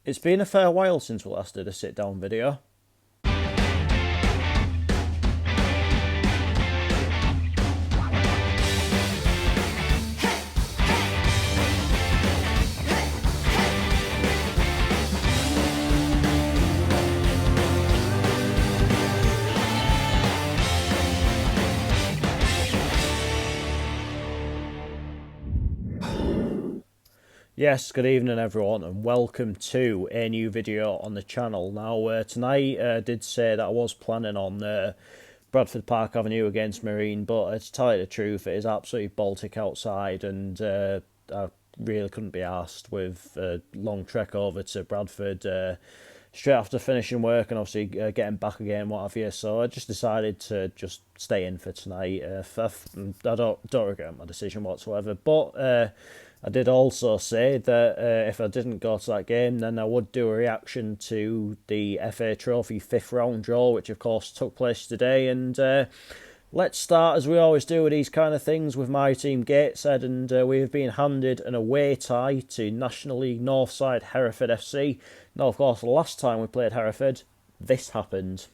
It's been a fair while since we last did a sit-down video. Yes, good evening everyone and welcome to a new video on the channel. Now tonight I did say that I was planning on Bradford Park Avenue against Marine, but to tell you the truth, it is absolutely Baltic outside and I really couldn't be arsed with a long trek over to Bradford straight after finishing work and obviously getting back again, what have you. So I just decided to just stay in for tonight. I don't regret my decision whatsoever, but I did also say that if I didn't go to that game, then I would do a reaction to the FA Trophy 5th round draw, which of course took place today. And let's start, as we always do with these kind of things, with my team Gateshead, and we have been handed an away tie to National League Northside Hereford FC. Now, of course, the last time we played Hereford, this happened.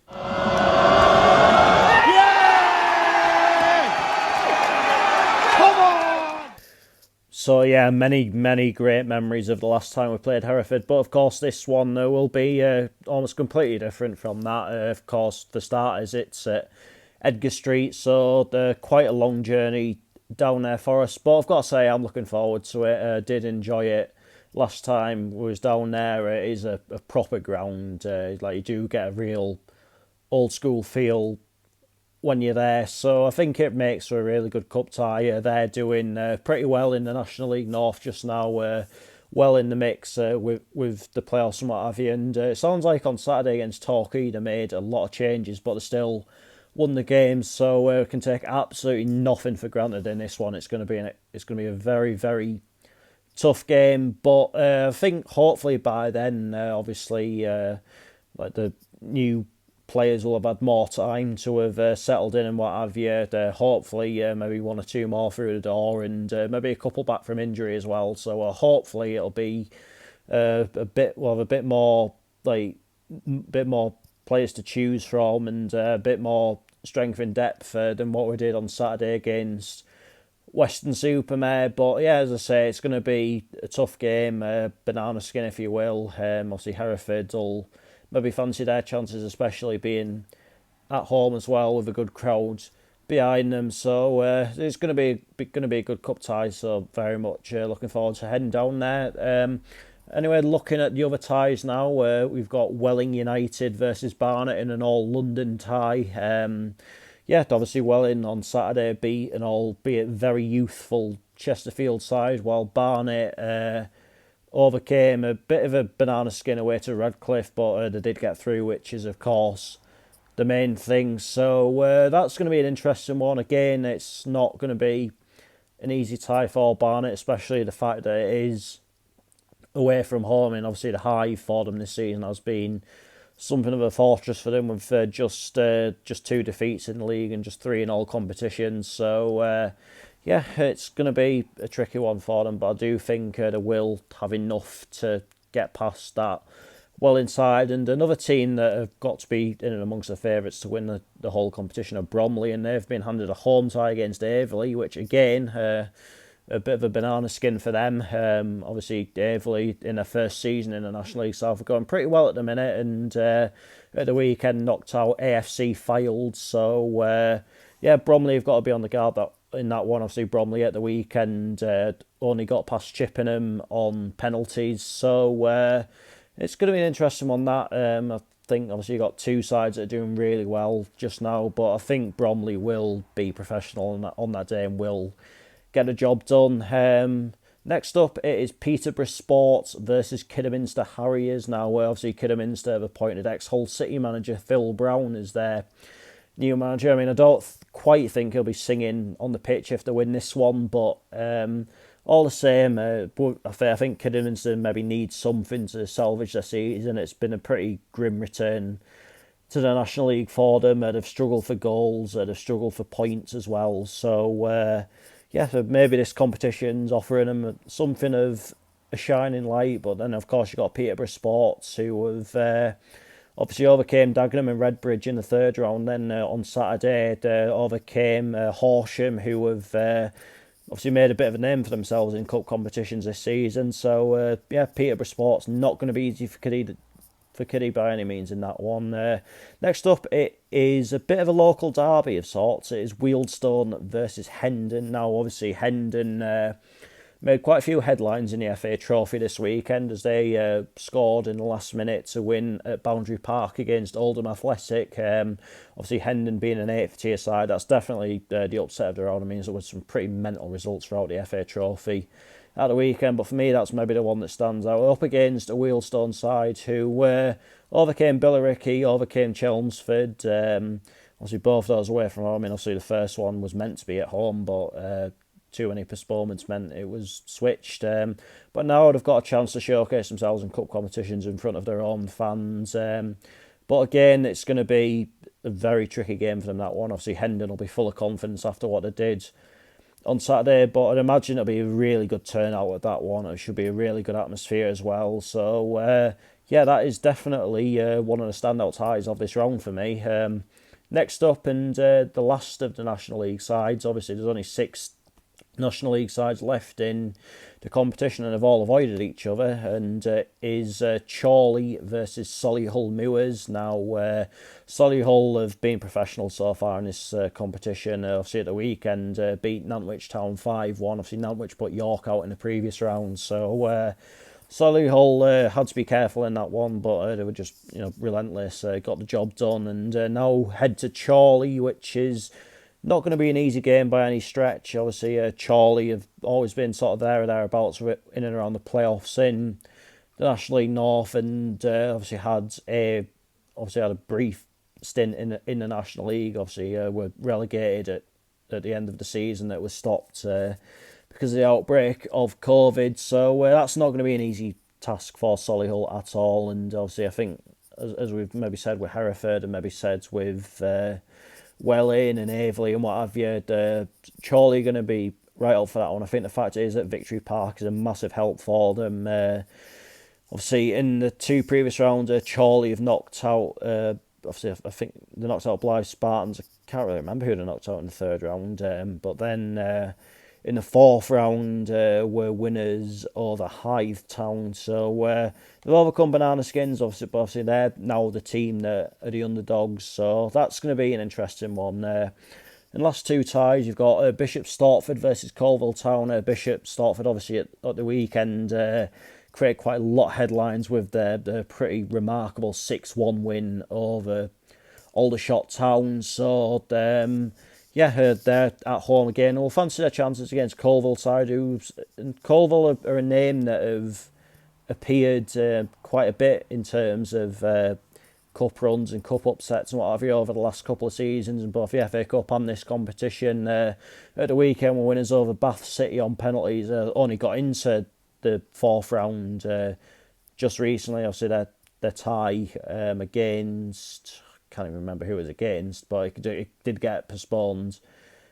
So yeah, many great memories of the last time we played Hereford, but of course this one will be almost completely different from that. Of course, for starters, it's at Edgar Street, so quite a long journey down there for us. But I've got to say, I'm looking forward to it. Did enjoy it last time we was down there. It is a proper ground. Like you do get a real old school feel when you're there, so I think it makes for a really good cup tie. They're doing pretty well in the National League North just now, well in the mix with the playoffs and what have you. And it sounds like on Saturday against Torquay they made a lot of changes, but they still won the game. So we can take absolutely nothing for granted in this one. It's going to be a very tough game, but I think hopefully by then, obviously, like the new players will have had more time to have settled in and what have you. Hopefully, maybe one or two more through the door, and maybe a couple back from injury as well. So hopefully, it'll be we'll have a bit more players to choose from, and a bit more strength in depth than what we did on Saturday against Western-super-Mare. But yeah, as I say, it's going to be a tough game, banana skin if you will. Obviously, Hereford will maybe fancy their chances, especially being at home as well with a good crowd behind them. So it's going to be a good cup tie. So very much looking forward to heading down there. Anyway, looking at the other ties now, we've got Welling United versus Barnet in an all-London tie. Yeah, obviously Welling on Saturday beat an albeit very youthful Chesterfield side, while Barnet overcame a bit of a banana skin away to Radcliffe, but they did get through, which is, of course, the main thing. So that's going to be an interesting one. Again, it's not going to be an easy tie for Barnet, especially the fact that it is away from home, and obviously the Hive for them this season has been something of a fortress for them, with just 2 defeats in the league and just 3 in all competitions. So yeah, it's going to be a tricky one for them, but I do think they will have enough to get past that well inside. And another team that have got to be in and amongst the favourites to win the whole competition are Bromley, and they've been handed a home tie against Averley, which again, a bit of a banana skin for them. Obviously, Averley in their first season in the National League South are going pretty well at the minute, and at the weekend knocked out AFC Fylde. So yeah, Bromley have got to be on the guard in that one. Obviously, Bromley at the weekend only got past Chippenham on penalties. So it's going to be an interesting one, that. I think obviously you've got two sides that are doing really well just now, but I think Bromley will be professional on that day and will get a job done. Next up, it is Peterborough Sports versus Kidderminster Harriers. Now, obviously, Kidderminster have appointed ex-Hull City manager Phil Brown as their new manager. I mean, I don't quite think he'll be singing on the pitch if they win this one, but all the same, I think Kidderminster maybe needs something to salvage their season. It's been a pretty grim return to the National League for them. They've struggled for goals, they've struggled for points as well. So yeah, so maybe this competition's offering them something of a shining light. But then, of course, you've got Peterborough Sports, who have obviously overcame Dagenham and Redbridge in the third round. Then on Saturday, they overcame Horsham, who have obviously made a bit of a name for themselves in cup competitions this season. So, yeah, Peterborough Sports not going to be easy for Kiddie by any means in that one. Next up, it is a bit of a local derby of sorts. It is Wealdstone versus Hendon. Now, obviously, Hendon made quite a few headlines in the FA Trophy this weekend as they scored in the last minute to win at Boundary Park against Oldham Athletic. Obviously, Hendon being an 8th tier side, that's definitely the upset of the round. I mean, there was some pretty mental results throughout the FA Trophy at the weekend, but for me, that's maybe the one that stands out. Up against a Wealdstone side who overcame Billericay, overcame Chelmsford. Obviously, both those away from home. I mean, obviously, the first one was meant to be at home, but too many postponements meant it was switched. But now they've got a chance to showcase themselves in cup competitions in front of their own fans. But again, it's going to be a very tricky game for them, that one. Obviously, Hendon will be full of confidence after what they did on Saturday, but I'd imagine it'll be a really good turnout at that one. It should be a really good atmosphere as well. So, yeah, that is definitely one of the standout ties of this round for me. Next up, and the last of the National League sides, obviously there's only 6 National League sides left in the competition and have all avoided each other, and is Chorley versus Solihull Moors. Now, Solihull have been professional so far in this competition. Obviously at the weekend beat Nantwich Town 5-1. Obviously Nantwich put York out in the previous round, so Solihull had to be careful in that one, but they were just relentless, got the job done, and now head to Chorley, which is not going to be an easy game by any stretch. Obviously, Chorley have always been sort of there or thereabouts in and around the playoffs in the National League North, and obviously had a brief stint in the National League. Obviously, were relegated at the end of the season. That was stopped because of the outbreak of COVID. So that's not going to be an easy task for Solihull at all. And obviously, I think as we've maybe said with Hereford and maybe said with Welling and Aveley and what have you, Chorley going to be right up for that one. I think the fact is that Victory Park is a massive help for them. Obviously, in the 2 previous rounds, Chorley have knocked out. Obviously, I think they knocked out Blythe Spartans. I can't really remember who they knocked out in the 3rd round. But then in the 4th round were winners over Hythe Town. So they've overcome Banana Skins, obviously, but obviously they're now the team that are the underdogs. So that's going to be an interesting one. And last 2 ties, you've got Bishop Stortford versus Colville Town. Bishop Stortford, obviously, at the weekend, created quite a lot of headlines with their pretty remarkable 6-1 win over Aldershot Town. So, yeah, they're at home again. We'll fancy their chances against Colville side. And Colville are a name that have appeared quite a bit in terms of cup runs and cup upsets and what have you over the last couple of seasons in both the FA Cup and this competition. At the weekend, were winners over Bath City on penalties. Only got into the 4th round just recently. Obviously, their tie against, can't even remember who it was against, but it did get postponed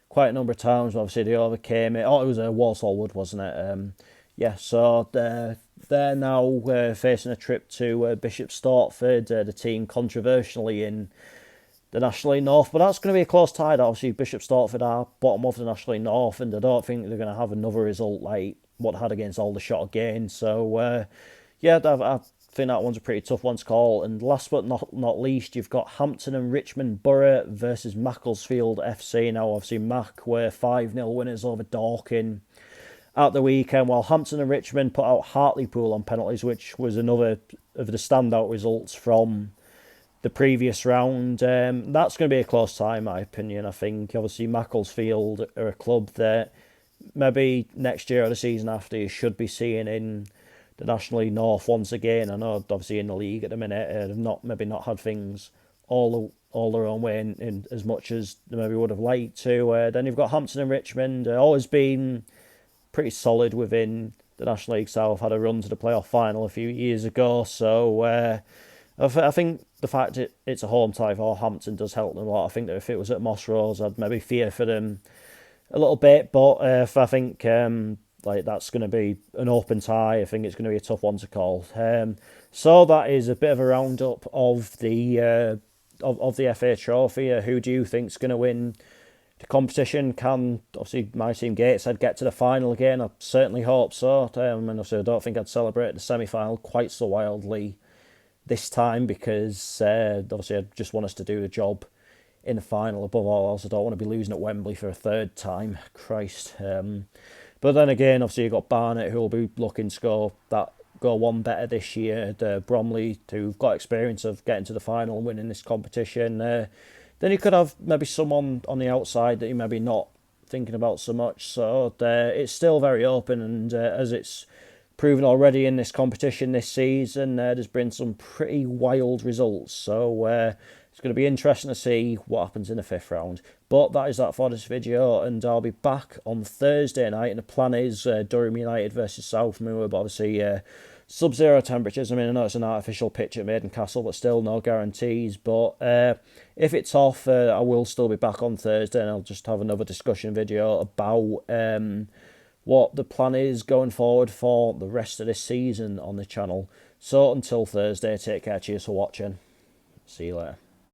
quite a number of times. Obviously, they overcame it. Oh, it was Walsall Wood, wasn't it? Yeah, so they're now facing a trip to Bishop Stortford, the team controversially in the National League North. But that's going to be a close tie. Obviously, Bishop Stortford are bottom of the National League North, and I don't think they're going to have another result like what they had against Aldershot again. So, yeah, I think that one's a pretty tough one to call. And last but not least, you've got Hampton and Richmond Borough versus Macclesfield FC. Now, obviously, Mac were 5-0 winners over Dorking at the weekend, while Hampton and Richmond put out Hartlepool on penalties, which was another of the standout results from the previous round. That's going to be a close tie, in my opinion. I think, obviously, Macclesfield are a club that maybe next year or the season after you should be seeing in the National League North once again. I know, obviously, in the league at the minute, they've not had things all their own way in as much as they maybe would have liked to. Then you've got Hampton and Richmond, always been pretty solid within the National League South. Had a run to the playoff final a few years ago, so I think the fact it's a home tie for Hampton does help them a lot. I think that if it was at Moss Rose, I'd maybe fear for them a little bit, but I think like that's going to be an open tie. I think it's going to be a tough one to call. So that is a bit of a roundup of the FA Trophy. Who do you think's going to win the competition? Can obviously my team Gateshead get to the final again? I certainly hope so. And obviously I don't think I'd celebrate the semi-final quite so wildly this time because obviously I just want us to do the job in the final above all else. I don't want to be losing at Wembley for a third time. Christ. But then again, obviously you've got Barnet who will be looking to go one better this year. Bromley, who've got experience of getting to the final and winning this competition. Then you could have maybe someone on the outside that you maybe not thinking about so much. So it's still very open, and as it's proven already in this competition this season, there's been some pretty wild results. So it's going to be interesting to see what happens in the fifth round. But that is that for this video, and I'll be back on Thursday night, and the plan is Durham United versus Southmoor, but obviously sub-zero temperatures. I mean, I know it's an artificial pitch at Maiden Castle, but still no guarantees. But if it's off, I will still be back on Thursday, and I'll just have another discussion video about what the plan is going forward for the rest of this season on the channel. So until Thursday, take care, cheers for watching. See you later.